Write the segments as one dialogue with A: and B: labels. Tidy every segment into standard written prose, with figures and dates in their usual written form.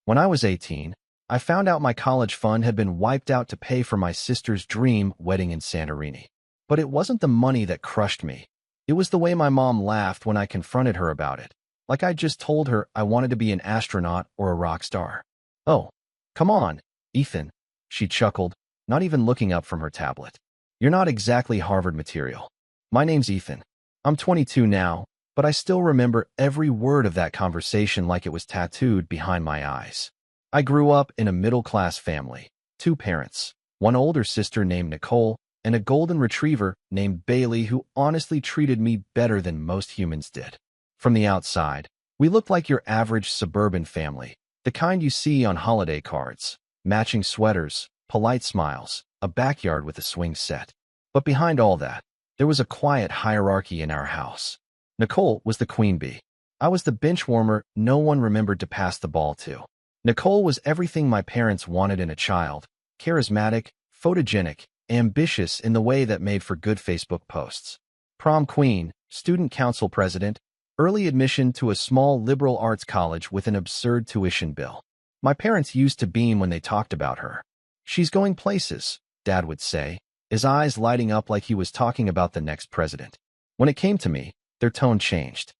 A: When I was 18, I found out my college fund had been wiped out to pay for my sister's dream wedding in Santorini. But it wasn't the money that crushed me. It was the way my mom laughed when I confronted her about it, like I'd just told her I wanted to be an astronaut or a rock star. "Oh, come on, Ethan," she chuckled, not even looking up from her tablet. "You're not exactly Harvard material." My name's Ethan. I'm 22 now, but I still remember every word of that conversation like it was tattooed behind my eyes. I grew up in a middle-class family, 2 parents, one older sister named Nicole, and a golden retriever named Bailey who honestly treated me better than most humans did. From the outside, we looked like your average suburban family, the kind you see on holiday cards, matching sweaters, polite smiles, a backyard with a swing set. But behind all that, there was a quiet hierarchy in our house. Nicole was the queen bee. I was the bench warmer no one remembered to pass the ball to. Nicole was everything my parents wanted in a child: charismatic, photogenic, ambitious in the way that made for good Facebook posts. Prom queen, student council president, early admission to a small liberal arts college with an absurd tuition bill. My parents used to beam when they talked about her. "She's going places," Dad would say, his eyes lighting up like he was talking about the next president. When it came to me, their tone changed.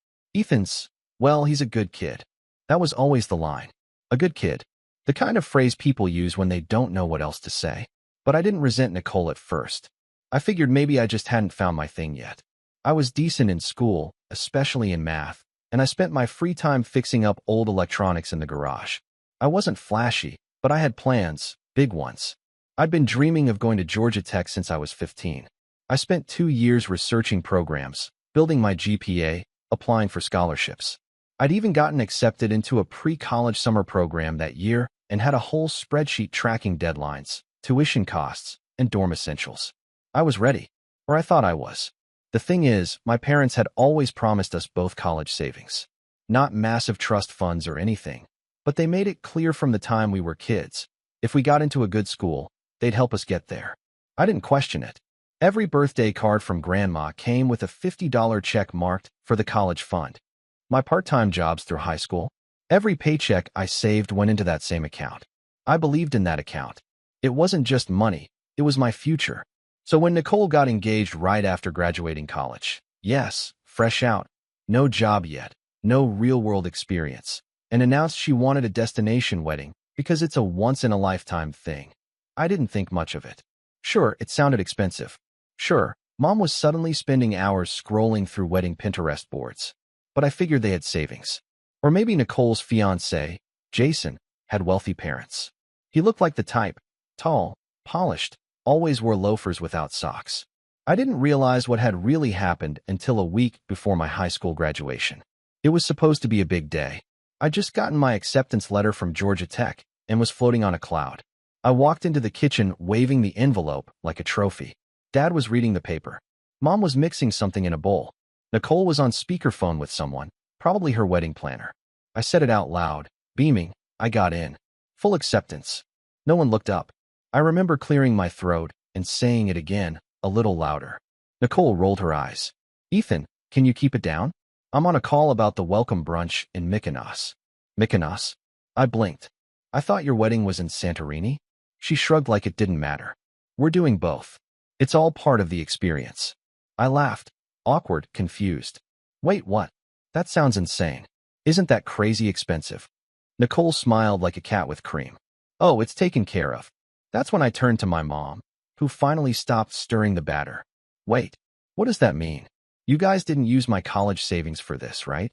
A: "Well, he's a good kid." That was always the line. A good kid. The kind of phrase people use when they don't know what else to say. But I didn't resent Nicole at first. I figured maybe I just hadn't found my thing yet. I was decent in school, especially in math, and I spent my free time fixing up old electronics in the garage. I wasn't flashy, but I had plans, big ones. I'd been dreaming of going to Georgia Tech since I was 15. I spent 2 years researching programs, building my GPA, applying for scholarships. I'd even gotten accepted into a pre-college summer program that year and had a whole spreadsheet tracking deadlines, tuition costs, and dorm essentials. I was ready, or I thought I was. The thing is, my parents had always promised us both college savings. Not massive trust funds or anything, but they made it clear from the time we were kids, if we got into a good school, they'd help us get there. I didn't question it. Every birthday card from Grandma came with a $50 check marked for the college fund. My part-time jobs through high school, every paycheck I saved went into that same account. I believed in that account. It wasn't just money, it was my future. So when Nicole got engaged right after graduating college, yes, fresh out, no job yet, no real-world experience, and announced she wanted a destination wedding because it's a once-in-a-lifetime thing, I didn't think much of it. Sure, it sounded expensive. Sure, Mom was suddenly spending hours scrolling through wedding Pinterest boards. But I figured they had savings. Or maybe Nicole's fiancé, Jason, had wealthy parents. He looked like the type, tall, polished, always wore loafers without socks. I didn't realize what had really happened until a week before my high school graduation. It was supposed to be a big day. I'd just gotten my acceptance letter from Georgia Tech and was floating on a cloud. I walked into the kitchen waving the envelope like a trophy. Dad was reading the paper. Mom was mixing something in a bowl. Nicole was on speakerphone with someone, probably her wedding planner. I said it out loud, beaming. I got in. Full acceptance. No one looked up. I remember clearing my throat and saying it again, a little louder. Nicole rolled her eyes. "Ethan, can you keep it down? I'm on a call about the welcome brunch in Mykonos." "Mykonos?" I blinked. "I thought your wedding was in Santorini?" She shrugged like it didn't matter. "We're doing both. It's all part of the experience." I laughed, awkward, confused. "Wait, what? That sounds insane. Isn't that crazy expensive?" Nicole smiled like a cat with cream. "Oh, it's taken care of." That's when I turned to my mom, who finally stopped stirring the batter. "Wait, what does that mean? You guys didn't use my college savings for this, right?"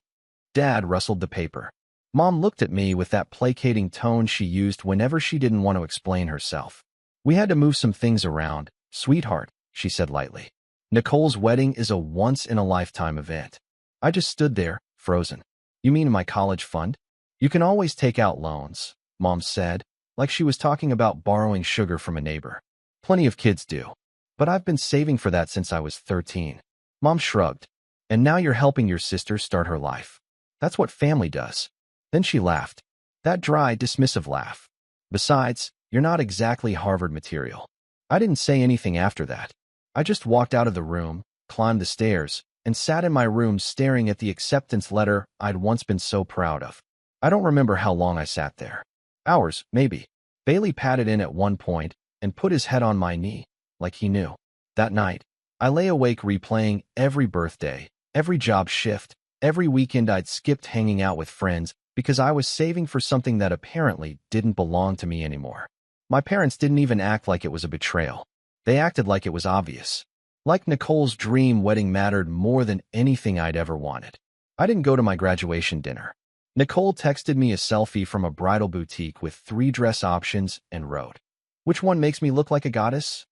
A: Dad rustled the paper. Mom looked at me with that placating tone she used whenever she didn't want to explain herself. "We had to move some things around, sweetheart," she said lightly. "Nicole's wedding is a once-in-a-lifetime event." I just stood there, frozen. "You mean my college fund?" "You can always take out loans," Mom said, like she was talking about borrowing sugar from a neighbor. "Plenty of kids do. But I've been saving for that since I was 13. Mom shrugged. "And now you're helping your sister start her life. That's what family does." Then she laughed. That dry, dismissive laugh. "Besides, you're not exactly Harvard material." I didn't say anything after that. I just walked out of the room, climbed the stairs, and sat in my room staring at the acceptance letter I'd once been so proud of. I don't remember how long I sat there. Hours, maybe. Bailey patted in at one point and put his head on my knee, like he knew. That night, I lay awake replaying every birthday, every job shift, every weekend I'd skipped hanging out with friends because I was saving for something that apparently didn't belong to me anymore. My parents didn't even act like it was a betrayal. They acted like it was obvious. Like Nicole's dream wedding mattered more than anything I'd ever wanted. I didn't go to my graduation dinner. Nicole texted me a selfie from a bridal boutique with 3 dress options and wrote, "Which one makes me look like a goddess?"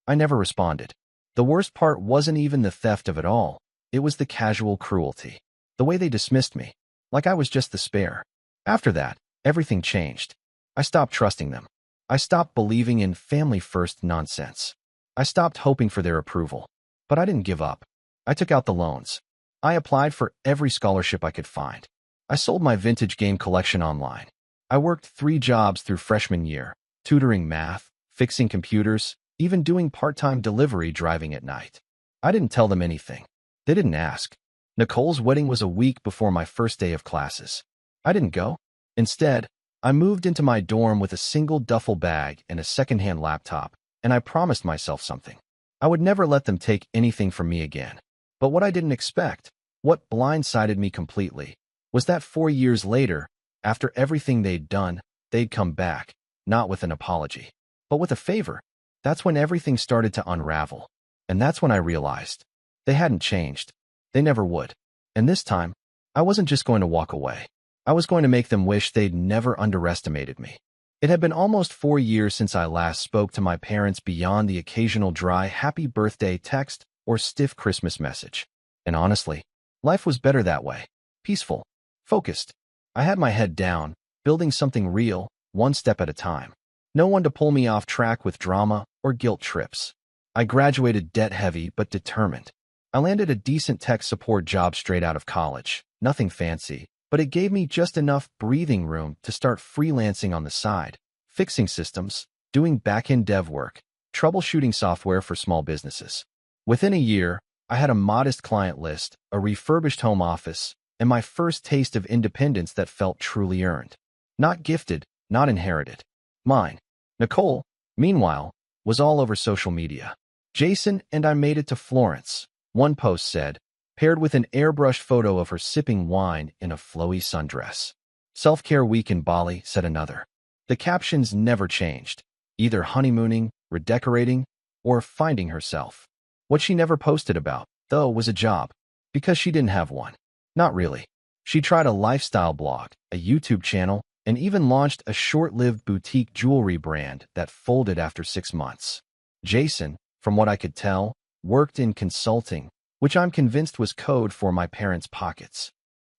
A: I never responded. The worst part wasn't even the theft of it all. It was the casual cruelty. The way they dismissed me, like I was just the spare. After that, everything changed. I stopped trusting them. I stopped believing in family-first nonsense. I stopped hoping for their approval. But I didn't give up. I took out the loans. I applied for every scholarship I could find. I sold my vintage game collection online. I worked 3 jobs through freshman year, tutoring math, fixing computers, even doing part-time delivery driving at night. I didn't tell them anything. They didn't ask. Nicole's wedding was a week before my first day of classes. I didn't go. Instead, I moved into my dorm with a single duffel bag and a secondhand laptop, and I promised myself something. I would never let them take anything from me again. But what I didn't expect, what blindsided me completely, was that 4 years later, after everything they'd done, they'd come back, not with an apology, but with a favor. That's when everything started to unravel. And that's when I realized they hadn't changed. They never would. And this time, I wasn't just going to walk away. I was going to make them wish they'd never underestimated me. It had been almost 4 years since I last spoke to my parents beyond the occasional dry happy birthday text or stiff Christmas message. And honestly, life was better that way. Peaceful. Focused. I had my head down, building something real, one step at a time. No one to pull me off track with drama or guilt trips. I graduated debt-heavy but determined. I landed a decent tech support job straight out of college. Nothing fancy, but it gave me just enough breathing room to start freelancing on the side, fixing systems, doing back-end dev work, troubleshooting software for small businesses. Within a year, I had a modest client list, a refurbished home office, and my first taste of independence that felt truly earned. Not gifted, not inherited. Mine. Nicole, meanwhile, was all over social media. Jason and I made it to Florence, one post said, paired with an airbrush photo of her sipping wine in a flowy sundress. Self-care week in Bali, said another. The captions never changed, either honeymooning, redecorating, or finding herself. What she never posted about, though, was a job, because she didn't have one. Not really. She tried a lifestyle blog, a YouTube channel, and even launched a short-lived boutique jewelry brand that folded after 6 months. Jason, from what I could tell, worked in consulting, which I'm convinced was code for my parents' pockets.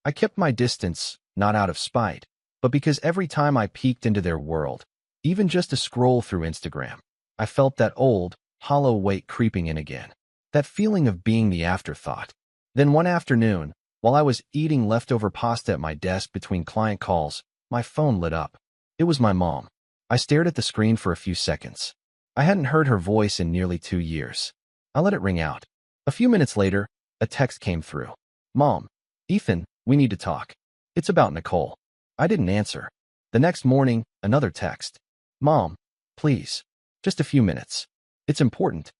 A: I kept my distance, not out of spite, but because every time I peeked into their world, even just a scroll through Instagram, I felt that old, hollow weight creeping in again. That feeling of being the afterthought. Then one afternoon, while I was eating leftover pasta at my desk between client calls, my phone lit up. It was my mom. I stared at the screen for a few seconds. I hadn't heard her voice in nearly 2 years. I let it ring out. A few minutes later, a text came through. "Mom, Ethan, we need to talk. It's about Nicole." I didn't answer. The next morning, another text. "Mom, please, just a few minutes. It's important."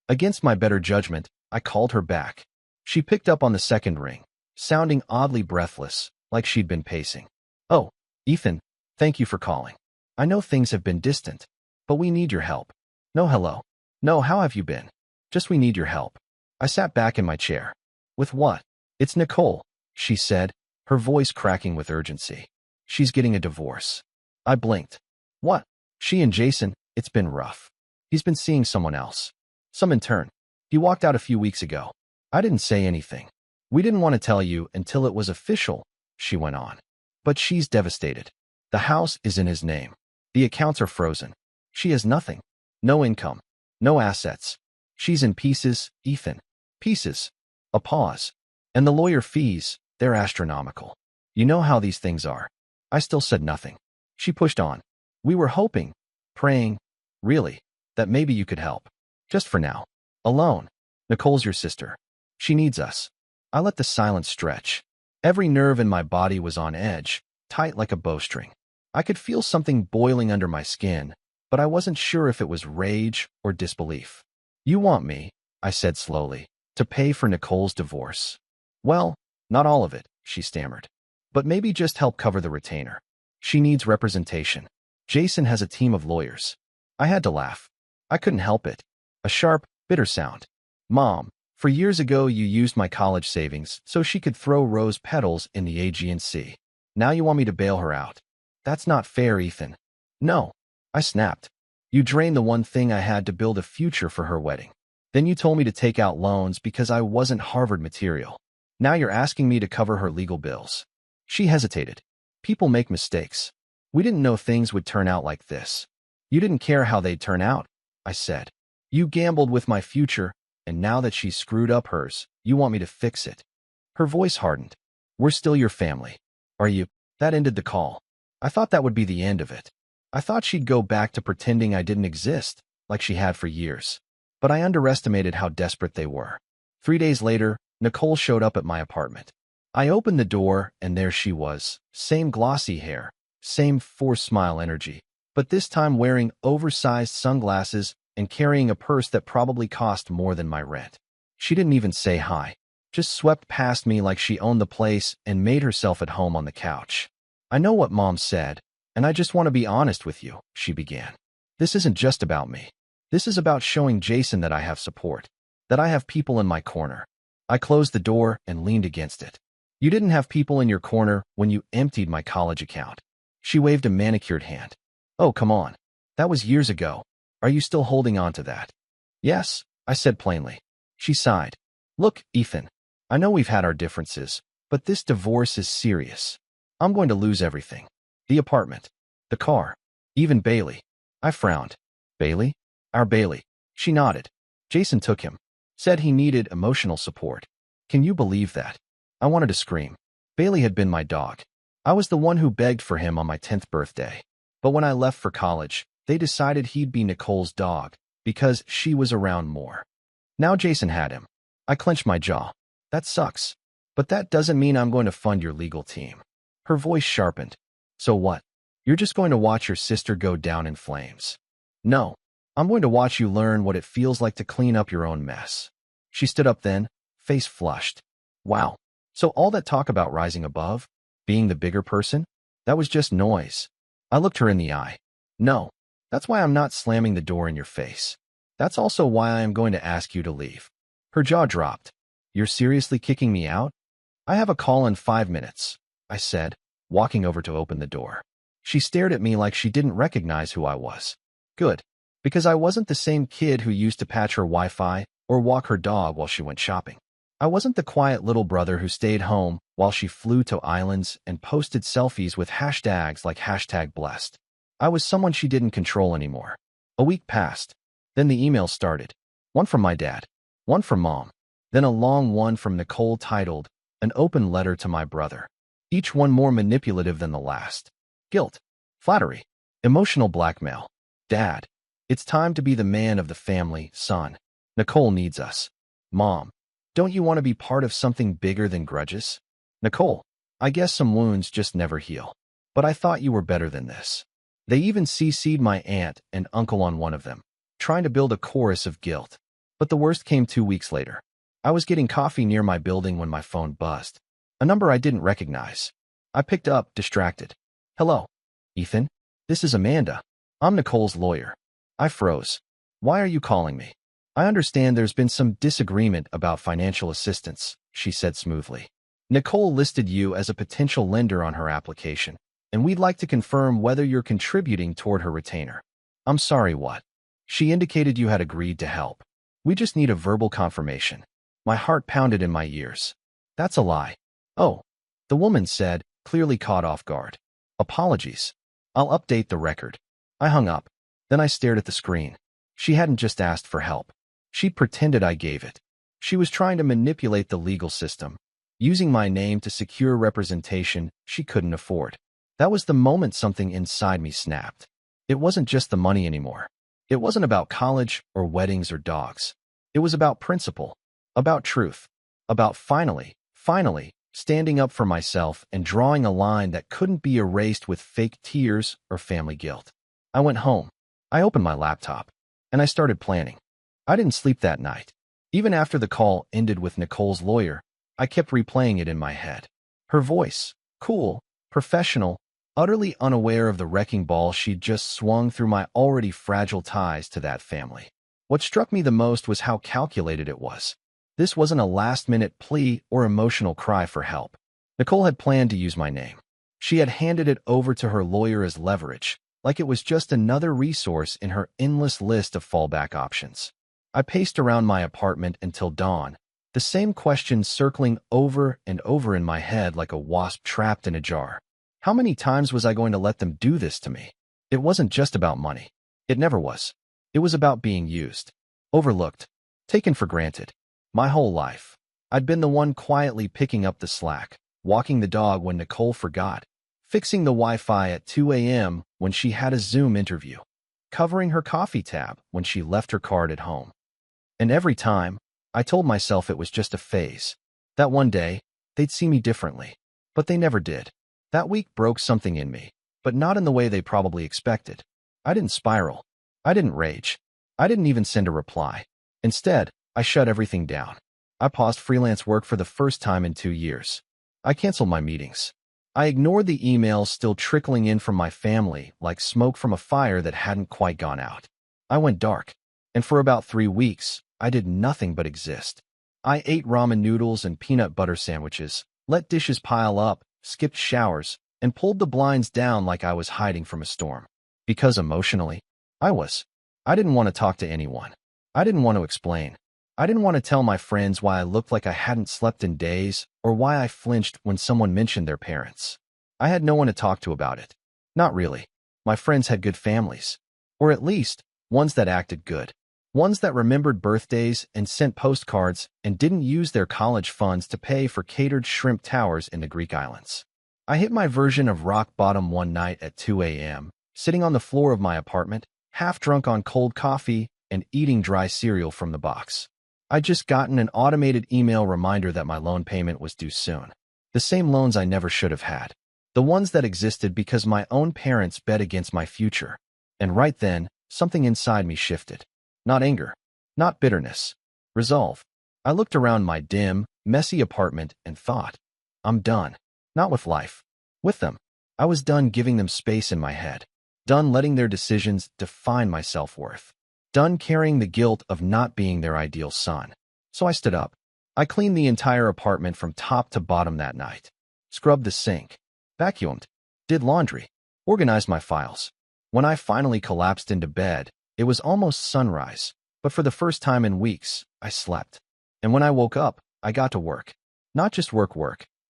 A: Against my better judgment, I called her back. She picked up on the second ring, sounding oddly breathless, like she'd been pacing. "Oh, Ethan, thank you for calling. I know things have been distant, but we need your help." "No hello. No, how have you been? Just we need your help." I sat back in my chair. "With what?" "It's Nicole," she said, her voice cracking with urgency. "She's getting a divorce." I blinked. "What?" "She and Jason, it's been rough. He's been seeing someone else. Some intern. He walked out a few weeks ago." I didn't say anything. "We didn't want to tell you until it was official," she went on. "But she's devastated. The house is in his name. The accounts are frozen. She has nothing. No income. No assets. She's in pieces, Ethan. Pieces." A pause. "And the lawyer fees, they're astronomical. You know how these things are." I still said nothing. She pushed on. "We were hoping, praying, really, that maybe you could help. Just for now. Alone. Nicole's your sister. She needs us." I let the silence stretch. Every nerve in my body was on edge, tight like a bowstring. I could feel something boiling under my skin, but I wasn't sure if it was rage or disbelief. You want me, I said slowly, to pay for Nicole's divorce. Well, not all of it, she stammered. But maybe just help cover the retainer. She needs representation. Jason has a team of lawyers. I had to laugh. I couldn't help it. A sharp, bitter sound. Mom, for years ago you used my college savings so she could throw rose petals in the Aegean Sea. Now you want me to bail her out. That's not fair, Ethan. No, I snapped. You drained the one thing I had to build a future for her wedding. Then you told me to take out loans because I wasn't Harvard material. Now you're asking me to cover her legal bills. She hesitated. People make mistakes. We didn't know things would turn out like this. You didn't care how they'd turn out, I said. You gambled with my future, and now that she's screwed up hers, you want me to fix it. Her voice hardened. We're still your family. Are you? That ended the call. I thought that would be the end of it. I thought she'd go back to pretending I didn't exist, like she had for years. But I underestimated how desperate they were. 3 days later, Nicole showed up at my apartment. I opened the door, and there she was. Same glossy hair, same forced smile energy, but this time wearing oversized sunglasses and carrying a purse that probably cost more than my rent. She didn't even say hi, just swept past me like she owned the place and made herself at home on the couch. I know what Mom said, and I just want to be honest with you, she began. This isn't just about me. This is about showing Jason that I have support, that I have people in my corner. I closed the door and leaned against it. You didn't have people in your corner when you emptied my college account. She waved a manicured hand. Oh, come on. That was years ago. Are you still holding on to that? Yes, I said plainly. She sighed. Look, Ethan, I know we've had our differences, but this divorce is serious. I'm going to lose everything. The apartment, the car, even Bailey. I frowned. Bailey? Our Bailey. She nodded. Jason took him. Said he needed emotional support. Can you believe that? I wanted to scream. Bailey had been my dog. I was the one who begged for him on my 10th birthday. But when I left for college, they decided he'd be Nicole's dog because she was around more. Now Jason had him. I clenched my jaw. That sucks. But that doesn't mean I'm going to fund your legal team. Her voice sharpened. So what? You're just going to watch your sister go down in flames. No, I'm going to watch you learn what it feels like to clean up your own mess. She stood up then, face flushed. Wow. So all that talk about rising above, being the bigger person, that was just noise. I looked her in the eye. No, that's why I'm not slamming the door in your face. That's also why I am going to ask you to leave. Her jaw dropped. You're seriously kicking me out? I have a call in 5 minutes, I said, walking over to open the door. She stared at me like she didn't recognize who I was. Good, because I wasn't the same kid who used to patch her Wi-Fi or walk her dog while she went shopping. I wasn't the quiet little brother who stayed home while she flew to islands and posted selfies with hashtags like #blessed. I was someone she didn't control anymore. A week passed. Then the emails started. One from my dad, one from Mom, then a long one from Nicole titled, An Open Letter to My Brother. Each one more manipulative than the last. Guilt, flattery, emotional blackmail. Dad, it's time to be the man of the family, son. Nicole needs us. Mom, don't you want to be part of something bigger than grudges? Nicole, I guess some wounds just never heal. But I thought you were better than this. They even CC'd my aunt and uncle on one of them, trying to build a chorus of guilt. But the worst came 2 weeks later. I was getting coffee near my building when my phone buzzed. A number I didn't recognize. I picked up, distracted. Hello, Ethan? This is Amanda. I'm Nicole's lawyer. I froze. Why are you calling me? I understand there's been some disagreement about financial assistance, she said smoothly. Nicole listed you as a potential lender on her application, and we'd like to confirm whether you're contributing toward her retainer. I'm sorry, what? She indicated you had agreed to help. We just need a verbal confirmation. My heart pounded in my ears. That's a lie. Oh, the woman said, clearly caught off guard. Apologies. I'll update the record. I hung up. Then I stared at the screen. She hadn't just asked for help. She pretended I gave it. She was trying to manipulate the legal system, using my name to secure representation she couldn't afford. That was the moment something inside me snapped. It wasn't just the money anymore. It wasn't about college or weddings or dogs. It was about principle, about truth, about finally standing up for myself and drawing a line that couldn't be erased with fake tears or family guilt. I went home. I opened my laptop, and I started planning. I didn't sleep that night. Even after the call ended with Nicole's lawyer, I kept replaying it in my head. Her voice, cool, professional, utterly unaware of the wrecking ball she'd just swung through my already fragile ties to that family. What struck me the most was how calculated it was. This wasn't a last-minute plea or emotional cry for help. Nicole had planned to use my name. She had handed it over to her lawyer as leverage, like it was just another resource in her endless list of fallback options. I paced around my apartment until dawn, the same questions circling over and over in my head like a wasp trapped in a jar. How many times was I going to let them do this to me? It wasn't just about money. It never was. It was about being used, overlooked, taken for granted. My whole life, I'd been the one quietly picking up the slack, walking the dog when Nicole forgot, fixing the Wi-Fi at 2 a.m. when she had a Zoom interview, covering her coffee tab when she left her card at home. And every time, I told myself it was just a phase, that one day, they'd see me differently. But they never did. That week broke something in me, but not in the way they probably expected. I didn't spiral. I didn't rage. I didn't even send a reply. Instead, I shut everything down. I paused freelance work for the first time in 2 years. I canceled my meetings. I ignored the emails still trickling in from my family like smoke from a fire that hadn't quite gone out. I went dark. And for about 3 weeks, I did nothing but exist. I ate ramen noodles and peanut butter sandwiches, let dishes pile up, skipped showers, and pulled the blinds down like I was hiding from a storm. Because emotionally, I didn't want to talk to anyone. I didn't want to explain. I didn't want to tell my friends why I looked like I hadn't slept in days or why I flinched when someone mentioned their parents. I had no one to talk to about it. Not really. My friends had good families. Or at least, ones that acted good. Ones that remembered birthdays and sent postcards and didn't use their college funds to pay for catered shrimp towers in the Greek islands. I hit my version of rock bottom one night at 2 a.m., sitting on the floor of my apartment, half drunk on cold coffee and eating dry cereal from the box. I'd just gotten an automated email reminder that my loan payment was due soon. The same loans I never should have had. The ones that existed because my own parents bet against my future. And right then, something inside me shifted. Not anger. Not bitterness. Resolve. I looked around my dim, messy apartment and thought, I'm done. Not with life. With them. I was done giving them space in my head. Done letting their decisions define my self-worth. Done carrying the guilt of not being their ideal son. So I stood up. I cleaned the entire apartment from top to bottom that night. Scrubbed the sink. Vacuumed. Did laundry. Organized my files. When I finally collapsed into bed, it was almost sunrise, but for the first time in weeks, I slept. And when I woke up, I got to work. Not just work,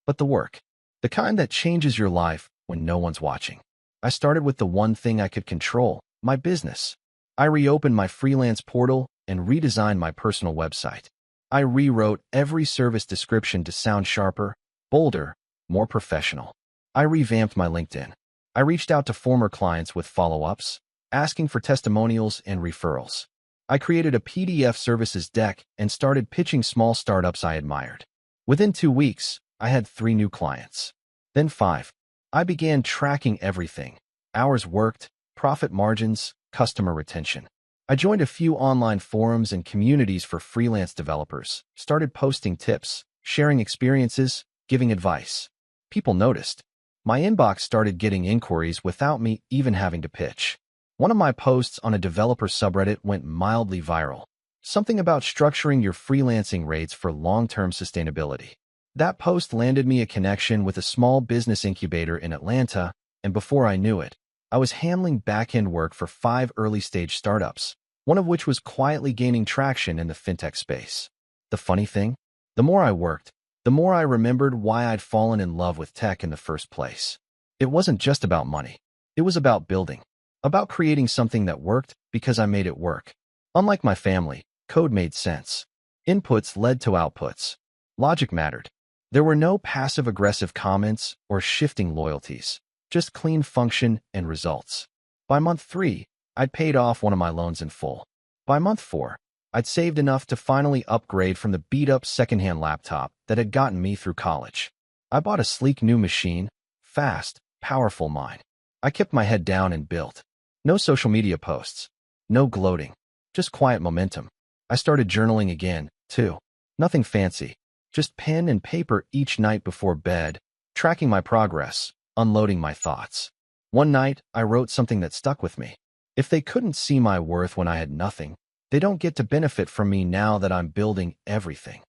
A: but the work. The kind that changes your life when no one's watching. I started with the one thing I could control, my business. I reopened my freelance portal and redesigned my personal website. I rewrote every service description to sound sharper, bolder, more professional. I revamped my LinkedIn. I reached out to former clients with follow-ups, asking for testimonials and referrals. I created a PDF services deck and started pitching small startups I admired. Within 2 weeks, I had 3 new clients. Then 5. I began tracking everything: hours worked, profit margins, customer retention. I joined a few online forums and communities for freelance developers, started posting tips, sharing experiences, giving advice. People noticed. My inbox started getting inquiries without me even having to pitch. One of my posts on a developer subreddit went mildly viral. Something about structuring your freelancing rates for long-term sustainability. That post landed me a connection with a small business incubator in Atlanta, and before I knew it, I was handling back-end work for 5 early-stage startups, one of which was quietly gaining traction in the fintech space. The funny thing? The more I worked, the more I remembered why I'd fallen in love with tech in the first place. It wasn't just about money. It was about building. About creating something that worked because I made it work. Unlike my family, code made sense. Inputs led to outputs. Logic mattered. There were no passive-aggressive comments or shifting loyalties, just clean function and results. By month 3, I'd paid off one of my loans in full. By month 4, I'd saved enough to finally upgrade from the beat-up secondhand laptop that had gotten me through college. I bought a sleek new machine, fast, powerful mine. I kept my head down and built. No social media posts. No gloating. Just quiet momentum. I started journaling again, too. Nothing fancy. Just pen and paper each night before bed, tracking my progress, unloading my thoughts. One night, I wrote something that stuck with me. If they couldn't see my worth when I had nothing, they don't get to benefit from me now that I'm building everything.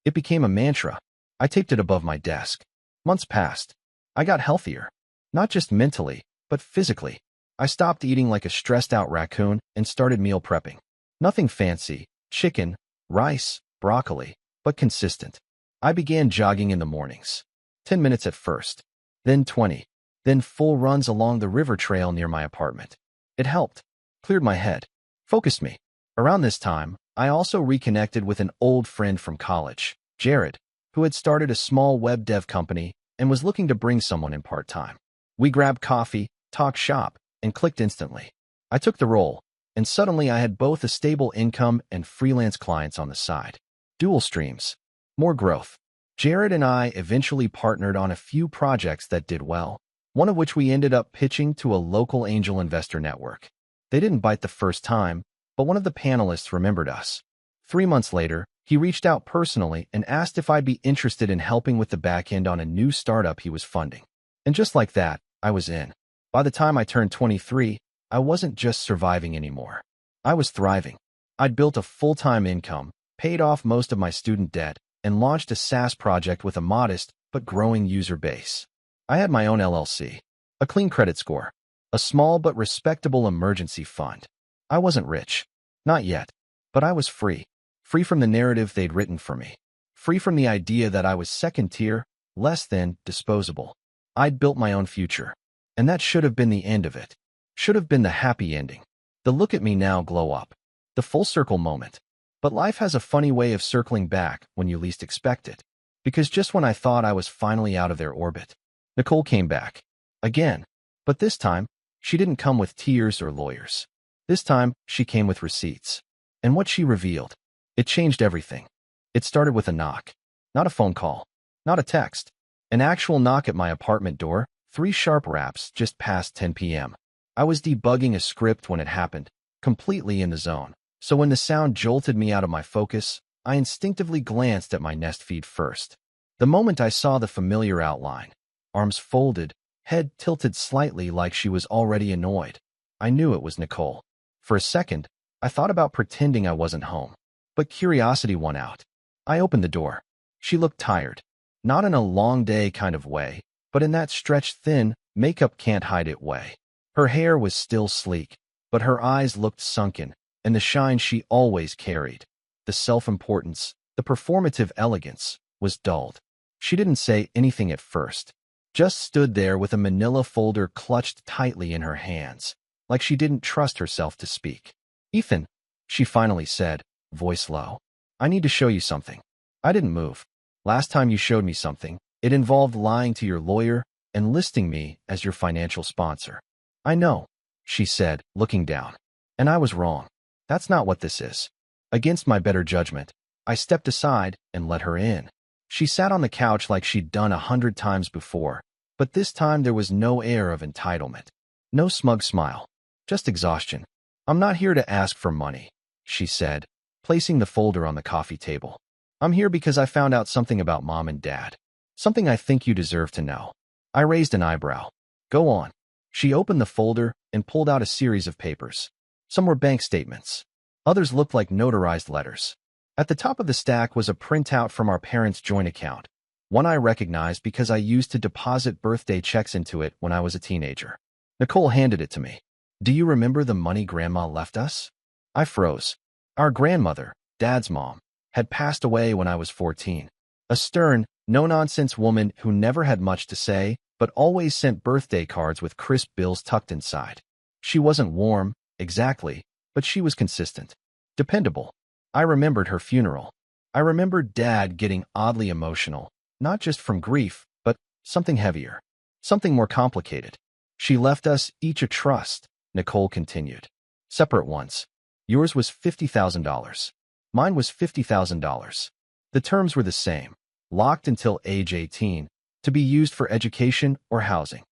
A: It became a mantra. I taped it above my desk. Months passed. I got healthier. Not just mentally, but physically. I stopped eating like a stressed-out raccoon and started meal prepping. Nothing fancy. Chicken, rice, broccoli, but consistent. I began jogging in the mornings. 10 minutes at first. Then 20. Then full runs along the river trail near my apartment. It helped. Cleared my head. Focused me. Around this time, I also reconnected with an old friend from college, Jared, who had started a small web dev company and was looking to bring someone in part-time. We grabbed coffee, talked shop, and clicked instantly. I took the role, and suddenly I had both a stable income and freelance clients on the side. Dual streams. More growth. Jared and I eventually partnered on a few projects that did well, one of which we ended up pitching to a local angel investor network. They didn't bite the first time, but one of the panelists remembered us. 3 months later, he reached out personally and asked if I'd be interested in helping with the back end on a new startup he was funding. And just like that, I was in. By the time I turned 23, I wasn't just surviving anymore. I was thriving. I'd built a full-time income, paid off most of my student debt, and launched a SaaS project with a modest but growing user base. I had my own LLC, a clean credit score, a small but respectable emergency fund. I wasn't rich. Not yet. But I was free. Free from the narrative they'd written for me. Free from the idea that I was second tier, less than, disposable. I'd built my own future. And that should have been the end of it. Should have been the happy ending. The look at me now glow up. The full circle moment. But life has a funny way of circling back when you least expect it. Because just when I thought I was finally out of their orbit, Nicole came back. Again. But this time, she didn't come with tears or lawyers. This time, she came with receipts. And what she revealed, it changed everything. It started with a knock. Not a phone call. Not a text. An actual knock at my apartment door, 3 sharp raps just past 10 p.m. I was debugging a script when it happened, completely in the zone. So when the sound jolted me out of my focus, I instinctively glanced at my Nest feed first. The moment I saw the familiar outline, arms folded, head tilted slightly like she was already annoyed, I knew it was Nicole. For a second, I thought about pretending I wasn't home. But curiosity won out. I opened the door. She looked tired. Not in a long day kind of way, but in that stretched thin, makeup can't hide it way. Her hair was still sleek, but her eyes looked sunken, and the shine she always carried, the self-importance, the performative elegance, was dulled. She didn't say anything at first, just stood there with a manila folder clutched tightly in her hands, like she didn't trust herself to speak. "Ethan," she finally said, voice low. "I need to show you something." I didn't move. "Last time you showed me something, it involved lying to your lawyer and listing me as your financial sponsor." "I know," she said, looking down. "And I was wrong. That's not what this is." Against my better judgment, I stepped aside and let her in. She sat on the couch like she'd done 100 times before, but this time there was no air of entitlement. No smug smile. Just exhaustion. "I'm not here to ask for money," she said, placing the folder on the coffee table. "I'm here because I found out something about Mom and Dad. Something I think you deserve to know." I raised an eyebrow. "Go on." She opened the folder and pulled out a series of papers. Some were bank statements. Others looked like notarized letters. At the top of the stack was a printout from our parents' joint account, one I recognized because I used to deposit birthday checks into it when I was a teenager. Nicole handed it to me. "Do you remember the money Grandma left us?" I froze. Our grandmother, Dad's mom, had passed away when I was 14. A stern, no-nonsense woman who never had much to say, but always sent birthday cards with crisp bills tucked inside. She wasn't warm, exactly, but she was consistent. Dependable. I remembered her funeral. I remembered Dad getting oddly emotional, not just from grief, but something heavier, something more complicated. "She left us each a trust," Nicole continued. "Separate ones. Yours was $50,000. Mine was $50,000. The terms were the same. Locked until age 18, to be used for education or housing.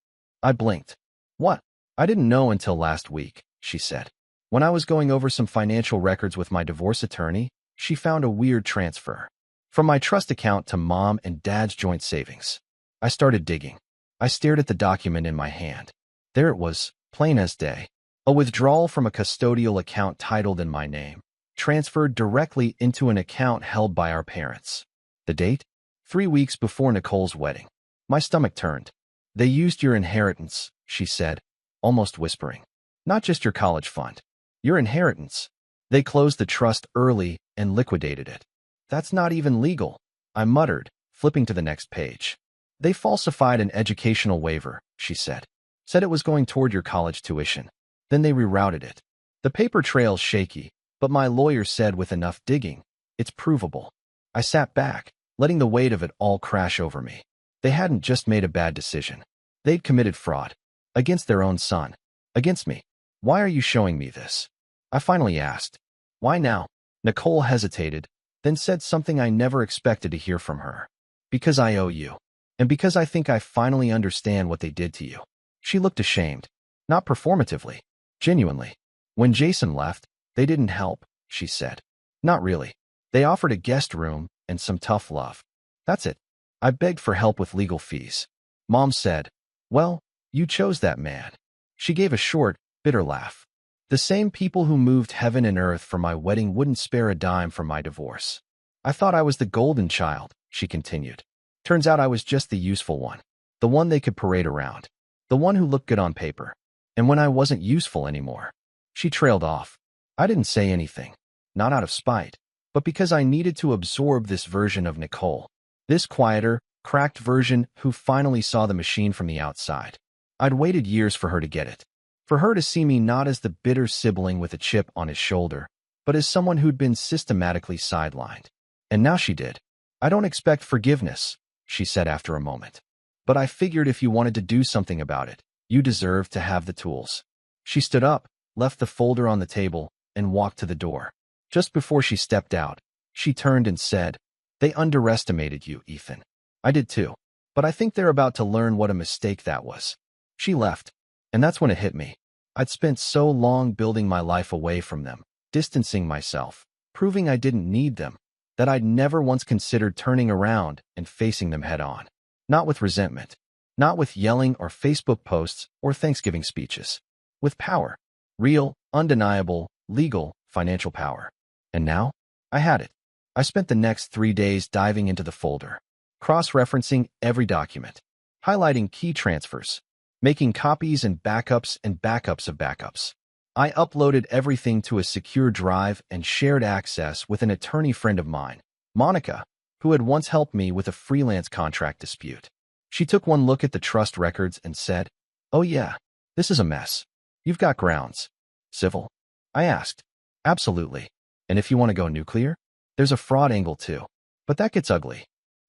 A: I blinked. What? I didn't know until last week, she said. When I was going over some financial records with my divorce attorney, she found a weird transfer from my trust account to mom and dad's joint savings. I started digging. I stared at the document in my hand. There it was, plain as day. A withdrawal from a custodial account titled in my name, transferred directly into an account held by our parents. The date? 3 weeks before Nicole's wedding. My stomach turned. They used your inheritance, she said, almost whispering. Not just your college fund. Your inheritance. They closed the trust early and liquidated it. That's not even legal, I muttered, flipping to the next page. They falsified an educational waiver, she said. Said it was going toward your college tuition. Then they rerouted it. The paper trail's shaky, but my lawyer said with enough digging, it's provable. I sat back, letting the weight of it all crash over me. They hadn't just made a bad decision. They'd committed fraud. Against their own son. Against me. Why are you showing me this? I finally asked. Why now? Nicole hesitated, then said something I never expected to hear from her. Because I owe you. And because I think I finally understand what they did to you. She looked ashamed. Not performatively. Genuinely. When Jason left, they didn't help, she said. Not really. They offered a guest room and some tough love. That's it. I begged for help with legal fees. Mom said, well, you chose that man. She gave a short, bitter laugh. The same people who moved heaven and earth for my wedding wouldn't spare a dime for my divorce. I thought I was the golden child, she continued. Turns out I was just the useful one. The one they could parade around. The one who looked good on paper. And when I wasn't useful anymore. She trailed off. I didn't say anything. Not out of spite, but because I needed to absorb this version of Nicole. This quieter, cracked version who finally saw the machine from the outside. I'd waited years for her to get it. For her to see me not as the bitter sibling with a chip on his shoulder, but as someone who'd been systematically sidelined. And now she did. I don't expect forgiveness, she said after a moment. But I figured if you wanted to do something about it, you deserved to have the tools. She stood up, left the folder on the table, and walked to the door. Just before she stepped out, she turned and said, they underestimated you, Ethan. I did too. But I think they're about to learn what a mistake that was. She left. And that's when it hit me. I'd spent so long building my life away from them, distancing myself, proving I didn't need them, that I'd never once considered turning around and facing them head on. Not with resentment. Not with yelling or Facebook posts or Thanksgiving speeches. With power. Real, undeniable, legal, financial power. And now, I had it. I spent the next 3 days diving into the folder, cross-referencing every document, highlighting key transfers, making copies and backups of backups. I uploaded everything to a secure drive and shared access with an attorney friend of mine, Monica, who had once helped me with a freelance contract dispute. She took one look at the trust records and said, oh yeah, this is a mess. You've got grounds. Civil? I asked. Absolutely. And if you want to go nuclear? There's a fraud angle too. But that gets ugly.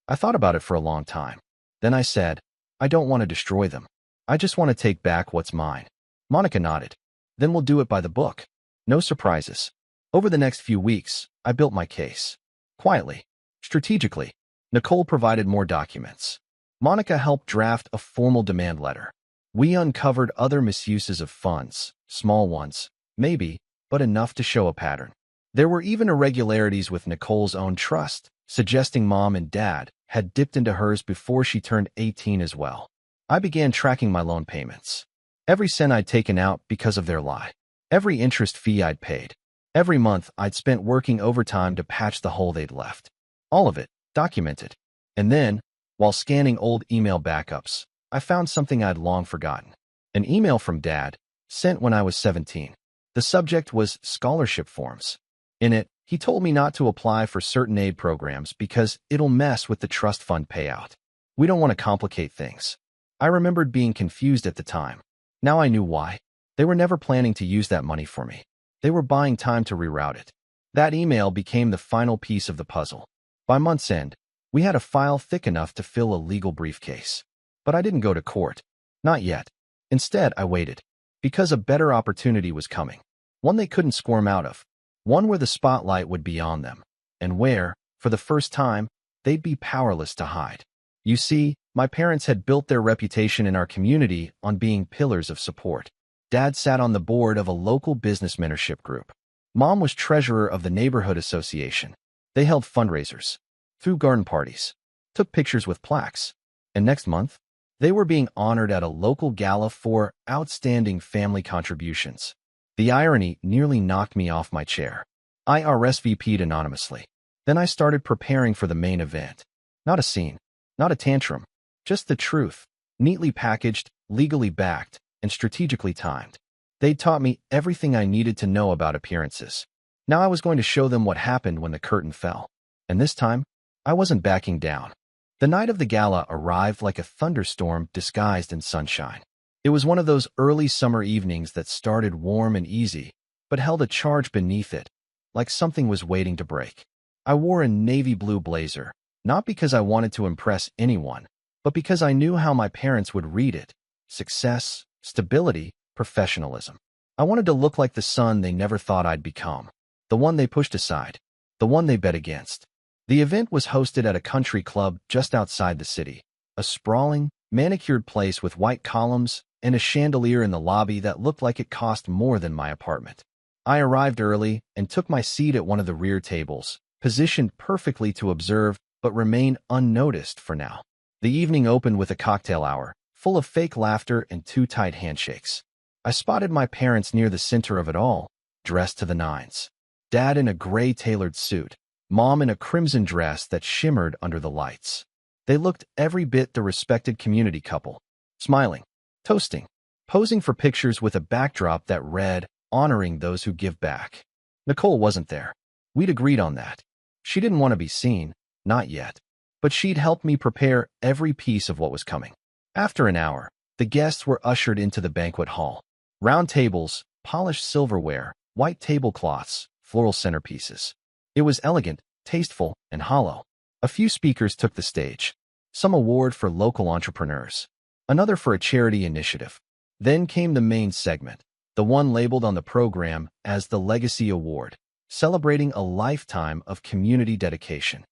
A: I thought about it for a long time. Then I said, I don't want to destroy them. I just want to take back what's mine. Monica nodded. Then we'll do it by the book. No surprises. Over the next few weeks, I built my case. Quietly. Strategically. Nicole provided more documents. Monica helped draft a formal demand letter. We uncovered other misuses of funds, small ones, maybe, but enough to show a pattern. There were even irregularities with Nicole's own trust, suggesting mom and dad had dipped into hers before she turned 18 as well. I began tracking my loan payments. Every cent I'd taken out because of their lie. Every interest fee I'd paid. Every month I'd spent working overtime to patch the hole they'd left. All of it, documented. And then, while scanning old email backups, I found something I'd long forgotten. An email from Dad, sent when I was 17. The subject was scholarship forms. In it, he told me not to apply for certain aid programs because it'll mess with the trust fund payout. We don't want to complicate things. I remembered being confused at the time. Now I knew why. They were never planning to use that money for me. They were buying time to reroute it. That email became the final piece of the puzzle. By month's end, we had a file thick enough to fill a legal briefcase. But I didn't go to court. Not yet. Instead, I waited. Because a better opportunity was coming. One they couldn't squirm out of. One where the spotlight would be on them. And where, for the first time, they'd be powerless to hide. You see, my parents had built their reputation in our community on being pillars of support. Dad sat on the board of a local business mentorship group. Mom was treasurer of the neighborhood association. They held fundraisers, threw garden parties, took pictures with plaques, and next month, they were being honored at a local gala for outstanding family contributions. The irony nearly knocked me off my chair. I RSVP'd anonymously. Then I started preparing for the main event. Not a scene, not a tantrum, just the truth, neatly packaged, legally backed, and strategically timed. They'd taught me everything I needed to know about appearances. Now I was going to show them what happened when the curtain fell. And this time, I wasn't backing down. The night of the gala arrived like a thunderstorm disguised in sunshine. It was one of those early summer evenings that started warm and easy, but held a charge beneath it, like something was waiting to break. I wore a navy blue blazer, not because I wanted to impress anyone, but because I knew how my parents would read it. Success, stability, professionalism. I wanted to look like the son they never thought I'd become, the one they pushed aside, the one they bet against. The event was hosted at a country club just outside the city, a sprawling, manicured place with white columns and a chandelier in the lobby that looked like it cost more than my apartment. I arrived early and took my seat at one of the rear tables, positioned perfectly to observe but remain unnoticed for now. The evening opened with a cocktail hour, full of fake laughter and too tight handshakes. I spotted my parents near the center of it all, dressed to the nines. Dad in a gray tailored suit, Mom in a crimson dress that shimmered under the lights. They looked every bit the respected community couple, smiling, toasting, posing for pictures with a backdrop that read, "Honoring those who give back." Nicole wasn't there. We'd agreed on that. She didn't want to be seen, not yet. But she'd helped me prepare every piece of what was coming. After an hour, the guests were ushered into the banquet hall. Round tables, polished silverware, white tablecloths, floral centerpieces. It was elegant, tasteful, and hollow. A few speakers took the stage. Some award for local entrepreneurs, another for a charity initiative. Then came the main segment, the one labeled on the program as the Legacy Award, celebrating a lifetime of community dedication.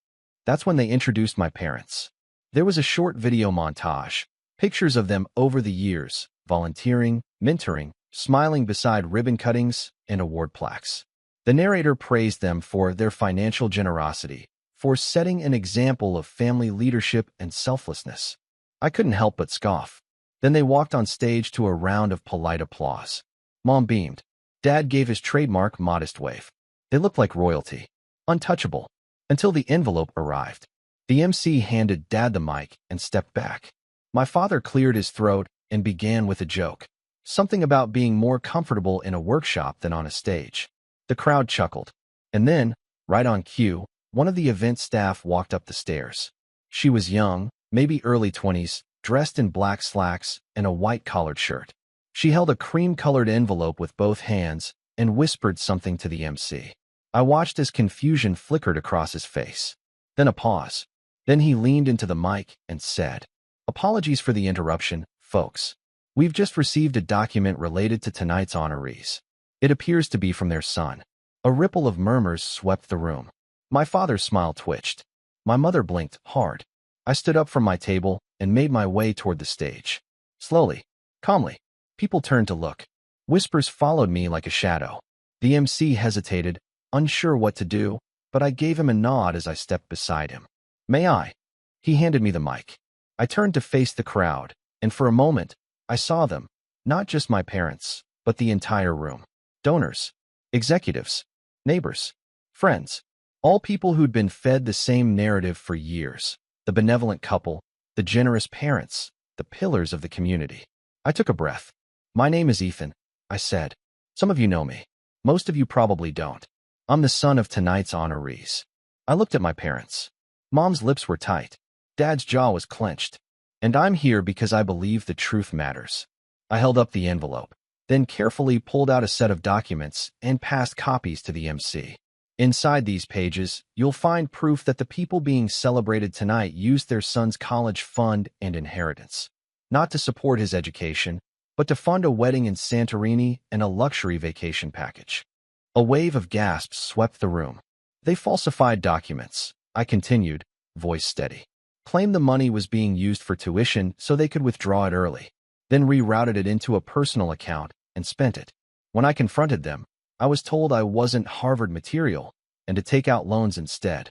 A: That's when they introduced my parents. There was a short video montage, pictures of them over the years, volunteering, mentoring, smiling beside ribbon cuttings and award plaques. The narrator praised them for their financial generosity, for setting an example of family leadership and selflessness. I couldn't help but scoff. Then they walked on stage to a round of polite applause. Mom beamed. Dad gave his trademark modest wave. They looked like royalty, untouchable, until the envelope arrived. The MC handed Dad the mic and stepped back. My father cleared his throat and began with a joke, something about being more comfortable in a workshop than on a stage. The crowd chuckled. And then, right on cue, one of the event staff walked up the stairs. She was young, maybe early 20s, dressed in black slacks and a white collared shirt. She held a cream-colored envelope with both hands and whispered something to the MC. I watched as confusion flickered across his face. Then a pause. Then he leaned into the mic and said, "Apologies for the interruption, folks. We've just received a document related to tonight's honorees. It appears to be from their son." A ripple of murmurs swept the room. My father's smile twitched. My mother blinked hard. I stood up from my table and made my way toward the stage. Slowly, calmly, people turned to look. Whispers followed me like a shadow. The MC hesitated, unsure what to do, but I gave him a nod as I stepped beside him. "May I?" He handed me the mic. I turned to face the crowd, and for a moment, I saw them, not just my parents, but the entire room. Donors, executives, neighbors, friends, all people who'd been fed the same narrative for years. The benevolent couple, the generous parents, the pillars of the community. I took a breath. "My name is Ethan," I said. "Some of you know me. Most of you probably don't. I'm the son of tonight's honorees." I looked at my parents. Mom's lips were tight. Dad's jaw was clenched. "And I'm here because I believe the truth matters." I held up the envelope, then carefully pulled out a set of documents and passed copies to the MC. Inside these pages, you'll find proof that the people being celebrated tonight used their son's college fund and inheritance, not to support his education, but to fund a wedding in Santorini and a luxury vacation package. A wave of gasps swept the room. "They falsified documents," I continued, voice steady. claimed the money was being used for tuition so they could withdraw it early, then rerouted it into a personal account and spent it. When I confronted them, I was told I wasn't Harvard material and to take out loans instead.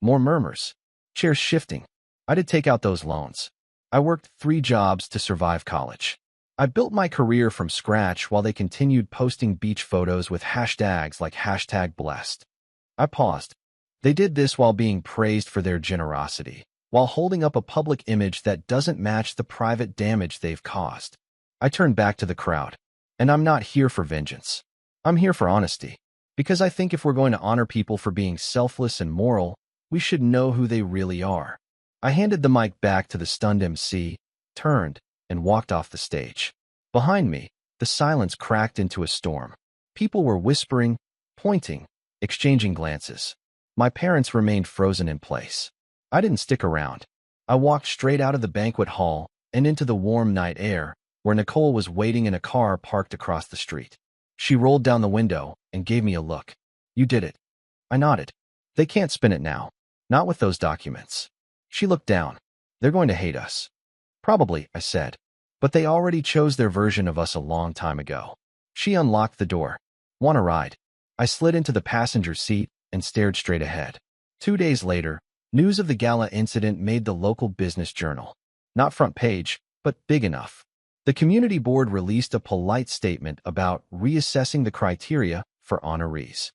A: More murmurs. Chairs shifting. I did take out those loans. I worked 3 jobs to survive college. I built my career from scratch while they continued posting beach photos with hashtags like #blessed. I paused. They did this while being praised for their generosity, while holding up a public image that doesn't match the private damage they've caused. I turned back to the crowd. And I'm not here for vengeance. I'm here for honesty. Because I think if we're going to honor people for being selfless and moral, we should know who they really are. I handed the mic back to the stunned MC, turned, and walked off the stage. Behind me, the silence cracked into a storm. People were whispering, pointing, exchanging glances. My parents remained frozen in place. I didn't stick around. I walked straight out of the banquet hall and into the warm night air, where Nicole was waiting in a car parked across the street. She rolled down the window and gave me a look. "You did it." I nodded. "They can't spin it now. Not with those documents." She looked down. "They're going to hate us." "Probably," I said. "But they already chose their version of us a long time ago." She unlocked the door. "Want a ride?" I slid into the passenger seat and stared straight ahead. 2 days later, news of the gala incident made the local business journal. Not front page, but big enough. The community board released a polite statement about reassessing the criteria for honorees.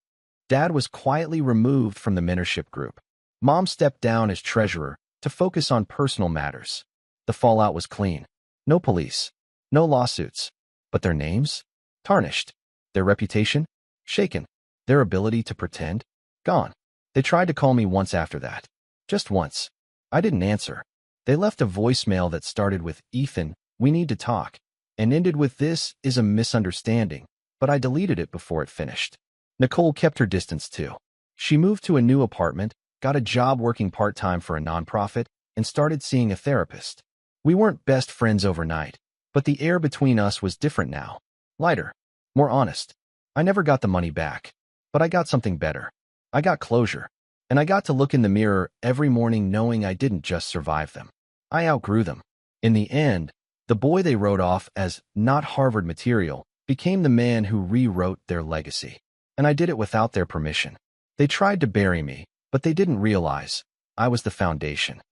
A: Dad was quietly removed from the mentorship group. Mom stepped down as treasurer to focus on personal matters. The fallout was clean. No police. No lawsuits. But their names? Tarnished. Their reputation? Shaken. Their ability to pretend? Gone. They tried to call me once after that. Just once. I didn't answer. They left a voicemail that started with, "Ethan, we need to talk," and ended with, "This is a misunderstanding," but I deleted it before it finished. Nicole kept her distance too. She moved to a new apartment, got a job working part-time for a nonprofit, and started seeing a therapist. We weren't best friends overnight, but the air between us was different now. Lighter. More honest. I never got the money back, but I got something better. I got closure. And I got to look in the mirror every morning knowing I didn't just survive them. I outgrew them. In the end, the boy they wrote off as not Harvard material became the man who rewrote their legacy. And I did it without their permission. They tried to bury me, but they didn't realize I was the foundation.